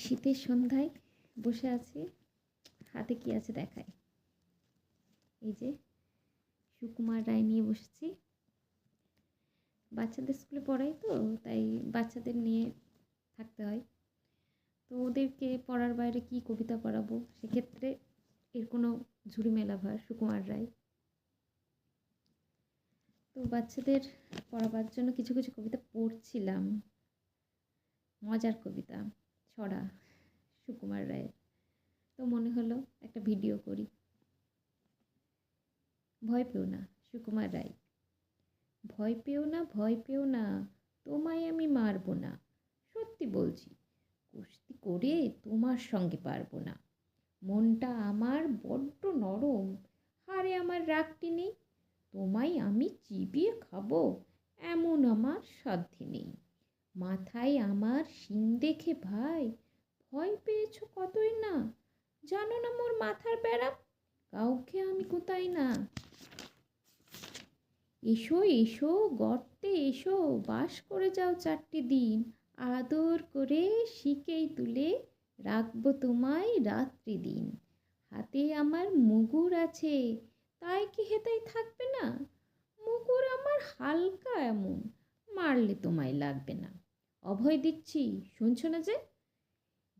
শীতের সন্ধ্যায় বসে আছি, হাতে কি আছে দেখাই। এই যে সুকুমার রায় নিয়ে বসেছি। বাচ্চাদের স্কুলে পড়াই তো, তাই বাচ্চাদের নিয়ে থাকতে হয়। তো ওদেরকে পড়ার বাইরে কি কবিতা পড়াবো, সেক্ষেত্রে এর কোনো ঝুড়ি মেলা ভার সুকুমার রায়। তো বাচ্চাদের পড়াবার জন্য কিছু কিছু কবিতা পড়ছিলাম, মজার কবিতা, ছড়া সুকুমার রায়ের। তো মনে হলো একটা ভিডিও করি। ভয় পেও না, সুকুমার রায়। ভয় পেও না, ভয় পেও না, তোমায় আমি মারবো না। সত্যি বলছি, কুস্তি করে তোমার সঙ্গে পারবো না। মনটা আমার বড্ড নরম, হারে আমার রাগটি নেই। তোমায় আমি চিবিয়ে খাবো, এমন আমার সাধ্যি নেই। মাথায় আমার শিং দেখে ভাই ভয় পেয়েছো কতই না। জানো না মোর মাথার ব্যারাম, কাউকে আমি কোথাই না। এসো এসো গর্তে এসো, বাস করে যাও 4টি দিন। আদর করে শিকেই তুলে রাখবো তোমায় রাত্রি দিন। হাতে আমার মুগুর আছে, তাই কি হেতাই থাকবে না। মুগুর আমার হালকা এমন, মারলে তোমায় লাগবে না। অভয় দিচ্ছি, শুনছো না যে?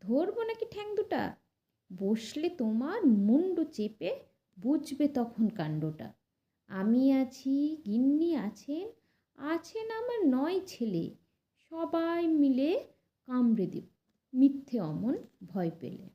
ধরবো নাকি ঠ্যাং দুটা? বসলে তোমার মুন্ডু চেপে বুঝবে তখন কাণ্ডটা। আমি আছি, গিন্নি আছেন, আছেন আমার 9 ছেলে। সবাই মিলে কামড়ে দেব মিথ্যে অমন ভয় পেলে।